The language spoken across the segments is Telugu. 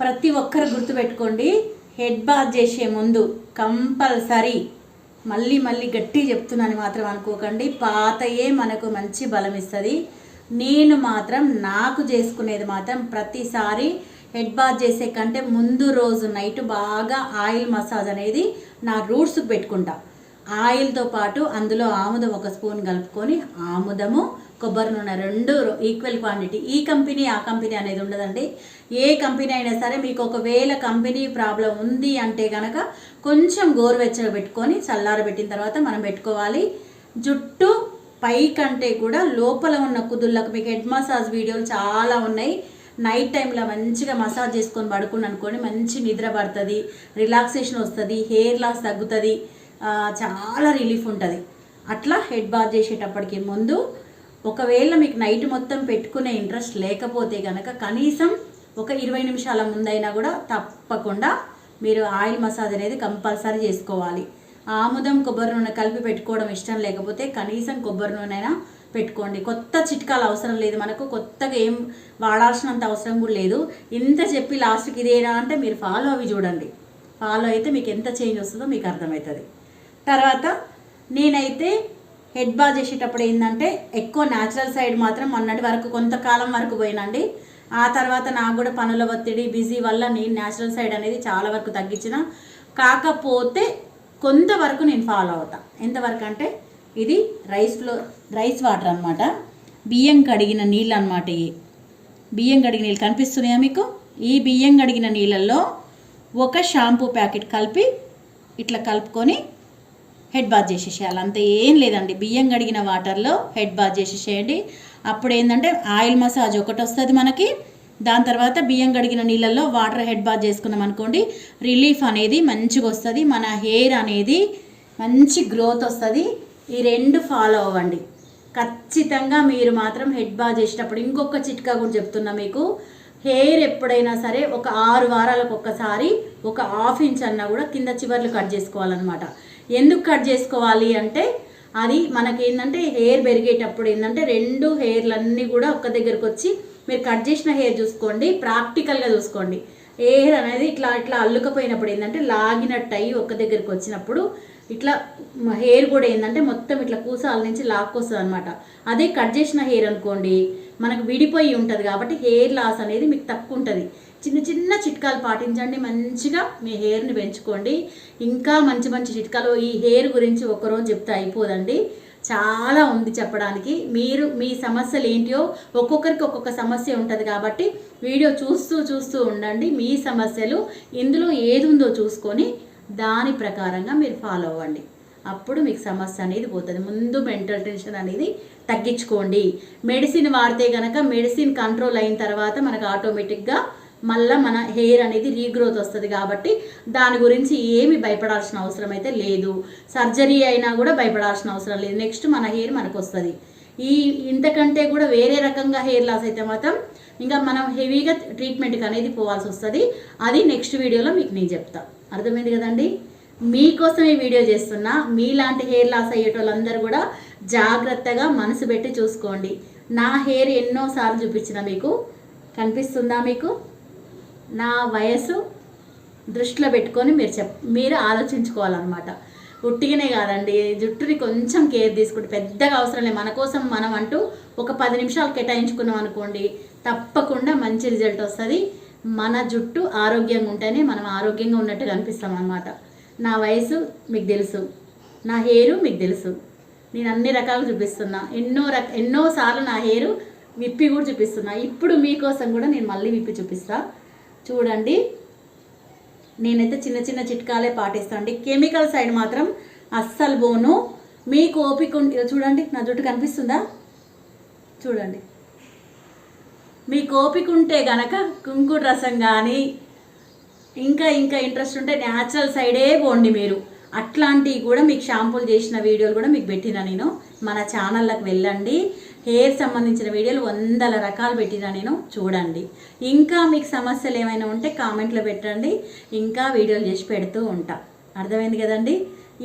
ప్రతి ఒక్కరు గుర్తుపెట్టుకోండి, హెడ్ బాత్ చేసే ముందు కంపల్సరీ మళ్ళీ మళ్ళీ గట్టి చెప్తున్నాను మాత్రం అనుకోకండి, పాతయే మనకు మంచి బలం ఇస్తుంది. నేను మాత్రం నాకు చేసుకునేది మాత్రం ప్రతిసారి హెడ్ బాత్ చేసే కంటే ముందు రోజు నైట్ బాగా ఆయిల్ మసాజ్ అనేది నా రూట్స్కి పెట్టుకుంటా. ఆయిల్తో పాటు అందులో ఆముదం 1 స్పూన్ కలుపుకొని, ఆముదము కొబ్బరి నూనె 2 ఈక్వల్ క్వాంటిటీ. ఈ కంపెనీ ఆ కంపెనీ అనేది ఉండదండి. ఏ కంపెనీ అయినా సరే మీకు ఒకవేళ కంపెనీ ప్రాబ్లం ఉంది అంటే కనుక కొంచెం గోరువెచ్చగా పెట్టుకొని చల్లారబెట్టిన తర్వాత మనం పెట్టుకోవాలి. జుట్టు పై కంటే కూడా లోపల ఉన్న కుదుళ్ళకు మీకు హెడ్ మసాజ్ వీడియోలు చాలా ఉన్నాయి. నైట్ టైంలో మంచిగా మసాజ్ చేసుకొని పడుకుని అనుకోండి, మంచి నిద్ర పడుతుంది, రిలాక్సేషన్ వస్తుంది, హెయిర్ లాస్ తగ్గుతుంది, చాలా రిలీఫ్ ఉంటుంది. అట్లా హెడ్ బాత్ చేసేటప్పటికి ముందు ఒకవేళ మీకు నైట్ మొత్తం పెట్టుకునే ఇంట్రెస్ట్ లేకపోతే కనుక కనీసం ఒక 20 నిమిషాల ముందైనా కూడా తప్పకుండా మీరు ఆయిల్ మసాజ్ అనేది కంపల్సరీ చేసుకోవాలి. ఆముదం కొబ్బరి నూనె కలిపి పెట్టుకోవడం ఇష్టం లేకపోతే కనీసం కొబ్బరి నూనె అయినా పెట్టుకోండి. కొత్త చిట్కాలు అవసరం లేదు, మనకు కొత్తగా ఏం వాడాల్సినంత అవసరం కూడా లేదు. ఇంత చెప్పి లాస్ట్కి ఇదేనా అంటే మీరు ఫాలో అవి చూడండి. ఫాలో అయితే మీకు ఎంత చేంజ్ వస్తుందో మీకు అర్థమవుతుంది. తర్వాత నేనైతే హెడ్ బాత్ చేసేటప్పుడు ఏంటంటే ఎక్కువ న్యాచురల్ సైడ్ మాత్రం మొన్నటి వరకు కొంతకాలం వరకు పోయినండి. ఆ తర్వాత నాకు కూడా పనుల ఒత్తిడి బిజీ వల్ల నేను న్యాచురల్ సైడ్ అనేది చాలా వరకు తగ్గించిన. కాకపోతే కొంతవరకు నేను ఫాలో అవుతా. ఎంతవరకు అంటే ఇది రైస్ వాటర్ అనమాట, బియ్యం కడిగిన నీళ్ళు అనమాట. ఈ బియ్యం కడిగిన నీళ్ళు కనిపిస్తున్నాయా మీకు? ఈ బియ్యం కడిగిన నీళ్ళల్లో 1 షాంపూ ప్యాకెట్ కలిపి ఇట్లా కలుపుకొని హెడ్ బాత్ చేసేసేయాలి. అంత ఏం లేదండి, బియ్యం కడిగిన వాటర్లో హెడ్ బాత్ చేసేసేయండి. అప్పుడు ఏంటంటే ఆయిల్ మసాజ్ ఒకటి వస్తుంది మనకి. దాని తర్వాత బియ్యం కడిగిన నీళ్ళల్లో వాటర్ హెడ్ బాత్ చేసుకున్నాం అనుకోండి, రిలీఫ్ అనేది మంచిగా వస్తుంది, మన హెయిర్ అనేది మంచి గ్రోత్ వస్తుంది. ఈ 2 ఫాలో అవ్వండి ఖచ్చితంగా. మీరు మాత్రం హెడ్ బాత్ చేసేటప్పుడు ఇంకొక చిట్కా కూడా చెప్తున్నా మీకు. హెయిర్ ఎప్పుడైనా సరే ఒక 6 వారాలకు ఒక్కసారి ఒక 1/2 ఇంచ్ అన్నా కూడా కింద చివర్లు కట్ చేసుకోవాలన్నమాట. ఎందుకు కట్ చేసుకోవాలి అంటే అది మనకి ఏంటంటే హెయిర్ పెరిగేటప్పుడు ఏంటంటే 2 హెయిర్లన్నీ కూడా ఒక్క దగ్గరకు వచ్చి మీరు కట్ చేసిన హెయిర్ చూసుకోండి, ప్రాక్టికల్గా చూసుకోండి. హెయిర్ అనేది ఇట్లా ఇట్లా అల్లుకపోయినప్పుడు ఏంటంటే లాగినట్టు అయ్యి ఒక్క దగ్గరకు వచ్చినప్పుడు ఇట్లా హెయిర్ కూడా ఏంటంటే మొత్తం ఇట్లా కూసాల నుంచి లాక్కొస్తుంది అనమాట. అదే కట్ చేసిన హెయిర్ అనుకోండి మనకు విడిపోయి ఉంటుంది కాబట్టి హెయిర్ లాస్ అనేది మీకు తక్కువ ఉంటుంది. చిన్న చిన్న చిట్కాలు పాటించండి, మంచిగా మీ హెయిర్ని పెంచుకోండి. ఇంకా మంచి మంచి చిట్కాలు ఈ హెయిర్ గురించి ఒక్కరోజు చెప్తే అయిపోదండి, చాలా ఉంది చెప్పడానికి. మీరు మీ సమస్యలు ఏంటియో ఒక్కొక్కరికి ఒక్కొక్క సమస్య ఉంటుంది కాబట్టి వీడియో చూస్తూ ఉండండి. మీ సమస్యలు ఇందులో ఏది ఉందో చూసుకొని దాని ప్రకారంగా మీరు ఫాలో అవ్వండి. అప్పుడు మీకు సమస్య అనేది పోతుంది. ముందు మెంటల్ టెన్షన్ అనేది తగ్గించుకోండి. మెడిసిన్ వాడితే కనుక మెడిసిన్ కంట్రోల్ అయిన తర్వాత మనకు ఆటోమేటిక్గా మళ్ళీ మన హెయిర్ అనేది రీగ్రోత్ వస్తుంది కాబట్టి దాని గురించి ఏమి భయపడాల్సిన అవసరం అయితే లేదు. సర్జరీ అయినా కూడా భయపడాల్సిన అవసరం లేదు. నెక్స్ట్ మన హెయిర్ మనకు వస్తుంది. ఇంతకంటే కూడా వేరే రకంగా హెయిర్ లాస్ అయితే మాత్రం ఇంకా మనం హెవీగా ట్రీట్మెంట్కి అనేది పోవాల్సి వస్తుంది. అది నెక్స్ట్ వీడియోలో మీకు నేను చెప్తాను. అర్థమైంది కదండి? మీకోసం ఈ వీడియో చేస్తున్నా. మీలాంటి హెయిర్ లాస్ అయ్యేటోళ్ళందరూ కూడా జాగ్రత్తగా మనసు పెట్టి చూసుకోండి. నా హెయిర్ ఎన్నోసార్లు చూపించిన మీకు కనిపిస్తుందా? మీకు నా వయసు దృష్టిలో పెట్టుకొని మీరు ఆలోచించుకోవాలన్నమాట. ఉట్టిగానే కాదండి, జుట్టుని కొంచెం కేర్ తీసుకుంటే పెద్దగా అవసరం లేదు. మన కోసం మనం అంటూ ఒక 10 నిమిషాలు కేటాయించుకున్నాం అనుకోండి, తప్పకుండా మంచి రిజల్ట్ వస్తుంది. మన జుట్టు ఆరోగ్యంగా ఉంటేనే మనం ఆరోగ్యంగా ఉన్నట్టుగా అనిపిస్తాం అన్నమాట. నా వయసు మీకు తెలుసు, నా హెయిర్ మీకు తెలుసు. నేను అన్ని రకాలు చూపిస్తున్నా. ఎన్నోసార్లు నా హెయిర్ విప్పి కూడా చూపిస్తున్నా. ఇప్పుడు మీకోసం కూడా నేను మళ్ళీ విప్పి చూపిస్తా. చూడండి, నేనైతే చిన్న చిన్న చిట్కాలే పాటిస్తాను అండి. కెమికల్ సైడ్ మాత్రం అస్సలు పోను. మీకు ఓపిక చూడండి, నా జుట్టు కనిపిస్తుందా? చూడండి, మీకు ఓపిక ఉంటే గనక కుంకుడు రసం కానీ ఇంకా ఇంట్రెస్ట్ ఉంటే న్యాచురల్ సైడే పోండి మీరు. అట్లాంటివి కూడా మీకు షాంపూలు చేసిన వీడియోలు కూడా మీకు పెట్టినా నేను. మన ఛానల్లోకి వెళ్ళండి, హెయిర్ సంబంధించిన వీడియోలు 100 రకాలు పెట్టినా నేను, చూడండి. ఇంకా మీకు సమస్యలు ఏమైనా ఉంటే కామెంట్లో పెట్టండి, ఇంకా వీడియోలు చేసి పెడుతూ ఉంటా. అర్థమైంది కదండి?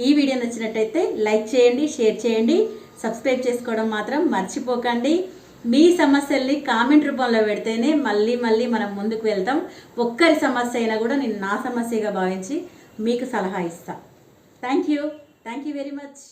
ఈ వీడియో నచ్చినట్టయితే లైక్ చేయండి, షేర్ చేయండి, సబ్స్క్రైబ్ చేసుకోవడం మాత్రం మర్చిపోకండి. మీ సమస్యల్ని కామెంట్ రూపంలో పెడితేనే మళ్ళీ మళ్ళీ మనం ముందుకు వెళ్తాం. ఒక్కరి సమస్య అయినా కూడా నేను నా సమస్యగా భావించి మీకు సలహా ఇస్తాను. Thank you very much.